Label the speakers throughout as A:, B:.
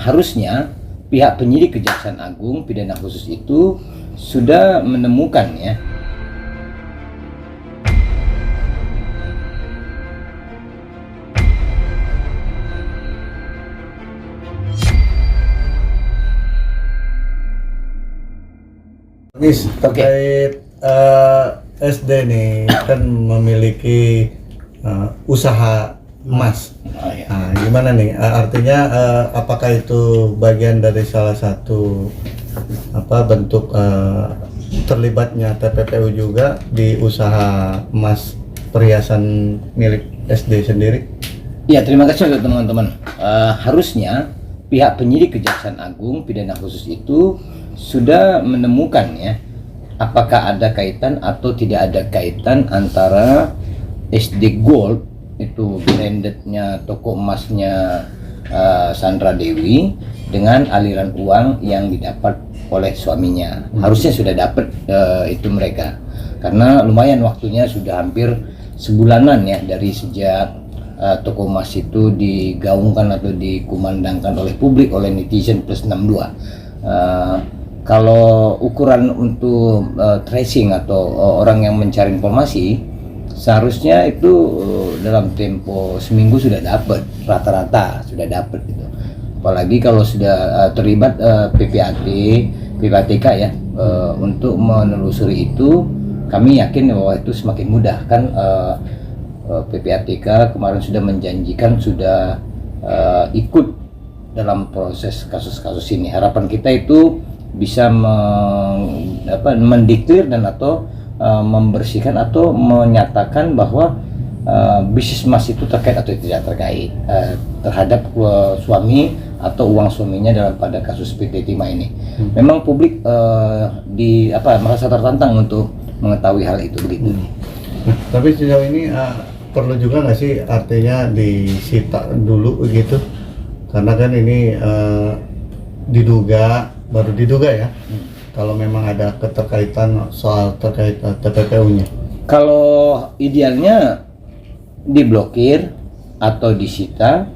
A: Harusnya pihak penyidik Kejaksaan Agung pidana khusus itu sudah menemukan ya
B: Nis, terkait SD nih kan memiliki usaha emas.
A: ya.
B: Nah, gimana nih? Artinya apakah itu bagian dari salah satu bentuk terlibatnya TPPU juga di usaha emas perhiasan milik SD sendiri?
A: Ya, terima kasih untuk teman-teman. Harusnya pihak penyidik Kejaksaan Agung pidana khusus itu sudah menemukan ya apakah ada kaitan atau tidak ada kaitan antara SD Gold itu brandednya toko emasnya Sandra Dewi dengan aliran uang yang didapat oleh suaminya. Harusnya sudah dapat itu mereka, karena lumayan waktunya sudah hampir sebulanan ya dari sejak toko emas itu digaungkan atau dikumandangkan oleh publik, oleh netizen plus 62. Kalau ukuran untuk tracing atau orang yang mencari informasi, seharusnya itu dalam tempo seminggu sudah dapat, rata-rata sudah dapat gitu. Apalagi kalau sudah terlibat PPATK ya, untuk menelusuri itu, kami yakin bahwa itu semakin mudah kan. PPATK kemarin sudah menjanjikan sudah ikut dalam proses kasus-kasus ini. Harapan kita itu bisa mendeklar dan atau membersihkan atau menyatakan bahwa bisnis emas itu terkait atau tidak terkait terhadap suami atau uang suaminya dalam pada kasus PT Timah ini. Memang publik merasa tertantang untuk mengetahui hal itu begitu.
B: Tapi sejauh ini perlu juga nggak sih artinya disita dulu gitu, karena kan ini baru diduga ya, kalau memang ada keterkaitan soal terkait TPPU-nya.
A: Kalau idealnya diblokir atau disita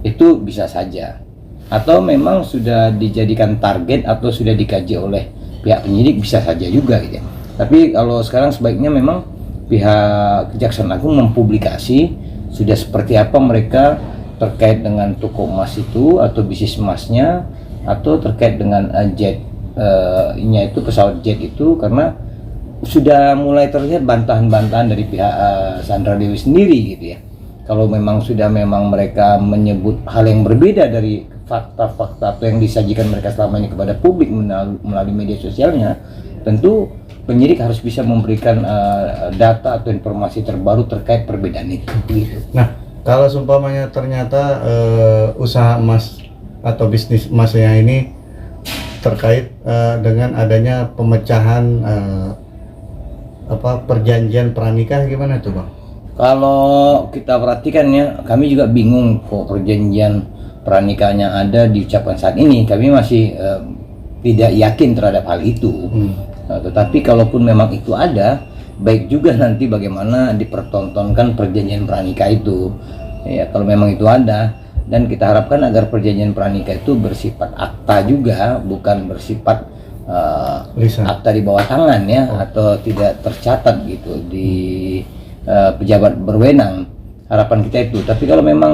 A: itu bisa saja, atau memang sudah dijadikan target atau sudah dikaji oleh pihak penyidik bisa saja juga gitu. Tapi kalau sekarang sebaiknya memang pihak Kejaksaan Agung mempublikasi sudah seperti apa mereka terkait dengan toko emas itu atau bisnis emasnya, atau terkait dengan itu pesawat jet itu, karena sudah mulai terlihat bantahan-bantahan dari pihak Sandra Dewi sendiri gitu ya. Kalau memang mereka menyebut hal yang berbeda dari fakta-fakta atau yang disajikan mereka selama ini kepada publik melalui media sosialnya, tentu penyidik harus bisa memberikan data atau informasi terbaru terkait perbedaan itu gitu.
B: Nah, kalau seumpamanya ternyata usaha emas atau bisnis emasnya ini terkait dengan adanya pemecahan perjanjian pranikah, gimana tuh Bang?
A: Kalau kita perhatikan ya, kami juga bingung kok perjanjian pranikahnya ada diucapkan saat ini. Kami masih tidak yakin terhadap hal itu. Tetapi kalaupun memang itu ada, baik juga nanti bagaimana dipertontonkan perjanjian pranikah itu. Ya, kalau memang itu ada, dan kita harapkan agar perjanjian pranikah itu bersifat akta juga, bukan bersifat akta di bawah tangan ya, atau tidak tercatat gitu di pejabat berwenang. Harapan kita itu. Tapi kalau memang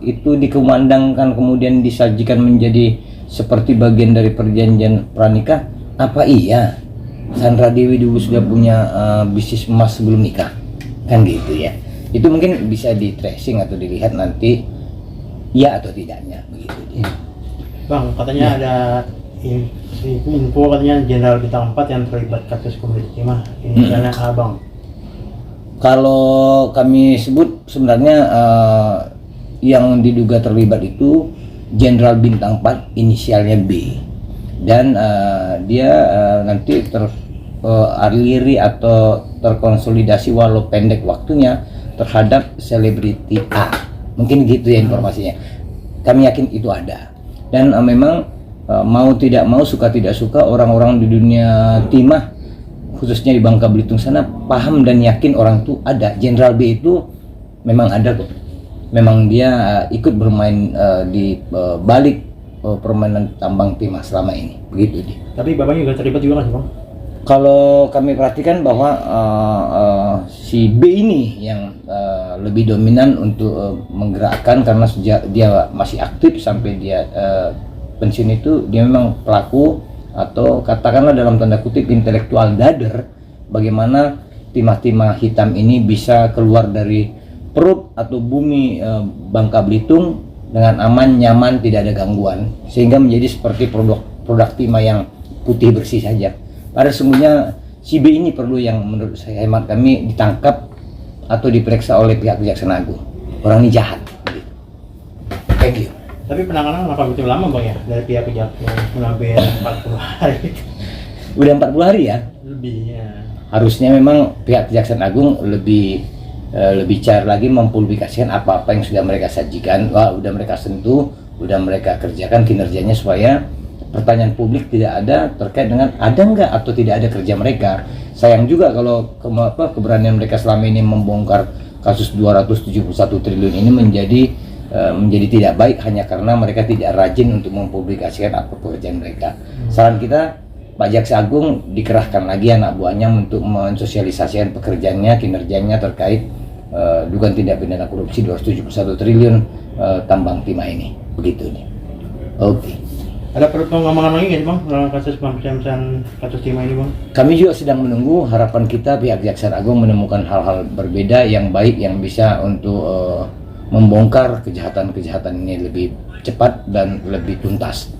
A: itu dikumandangkan kemudian disajikan menjadi seperti bagian dari perjanjian pranikah, apa iya Sandra Dewi dulu sudah punya bisnis emas sebelum nikah? Kan gitu ya. Itu mungkin bisa di tracing atau dilihat nanti ya atau tidaknya begitu ya.
C: Bang, katanya ada info katanya Jenderal Bintang 4 yang terlibat kasus Komite Timah. Ini misalnya Abang.
A: Kalau kami sebut sebenarnya yang diduga terlibat itu Jenderal Bintang 4 inisialnya B, dan dia nanti teraliri atau terkonsolidasi walau pendek waktunya terhadap selebriti A, mungkin gitu ya informasinya. Kami yakin itu ada, dan memang mau tidak mau, suka tidak suka, orang-orang di dunia timah khususnya di Bangka Belitung sana paham dan yakin orang itu ada. Jenderal B itu memang ada kok. memang dia ikut bermain di balik permainan tambang timah selama ini, begitu dia.
C: Tapi bapaknya juga terlibat juga kan sih bang?
A: Kalau kami perhatikan bahwa si B ini yang lebih dominan untuk menggerakkan, karena sejak dia masih aktif sampai dia pensiun itu dia memang pelaku atau katakanlah dalam tanda kutip intelektual dader, bagaimana timah-timah hitam ini bisa keluar dari perut atau bumi Bangka Belitung dengan aman, nyaman, tidak ada gangguan, sehingga menjadi seperti produk timah yang putih bersih saja. Pada sesungguhnya si B ini perlu yang menurut saya, hemat kami, ditangkap atau diperiksa oleh pihak Kejaksaan Agung. Orang ini jahat. Thank you.
C: Tapi penanganan kenapa begitu lama bang ya dari pihak kejaksaan sampai 40 hari?
A: Udah 40 hari ya?
C: Lebih ya.
A: Harusnya memang pihak Kejaksaan Agung lebih cair lagi mempublikasikan apa-apa yang sudah mereka sajikan, udah mereka sentuh, udah mereka kerjakan kinerjanya, supaya pertanyaan publik tidak ada terkait dengan ada nggak atau tidak ada kerja mereka. Sayang juga kalau keberanian mereka selama ini membongkar kasus 271 triliun ini menjadi tidak baik hanya karena mereka tidak rajin untuk mempublikasikan apa pekerjaan mereka. Saran kita, Pak Jaksa Agung dikerahkan lagi anak buahnya untuk mensosialisasikan pekerjaannya, kinerjanya terkait dugaan tindak pidana korupsi 271 triliun tambang timah ini. Begitu nih. Oke.
C: Ada perlu pengembangan lagi nggak sih bang dalam kasus pemeriksaan kasus timah ini bang?
A: Kami juga sedang menunggu. Harapan kita pihak Kejaksaan Agung menemukan hal-hal berbeda yang baik yang bisa untuk membongkar kejahatan-kejahatan ini lebih cepat dan lebih tuntas.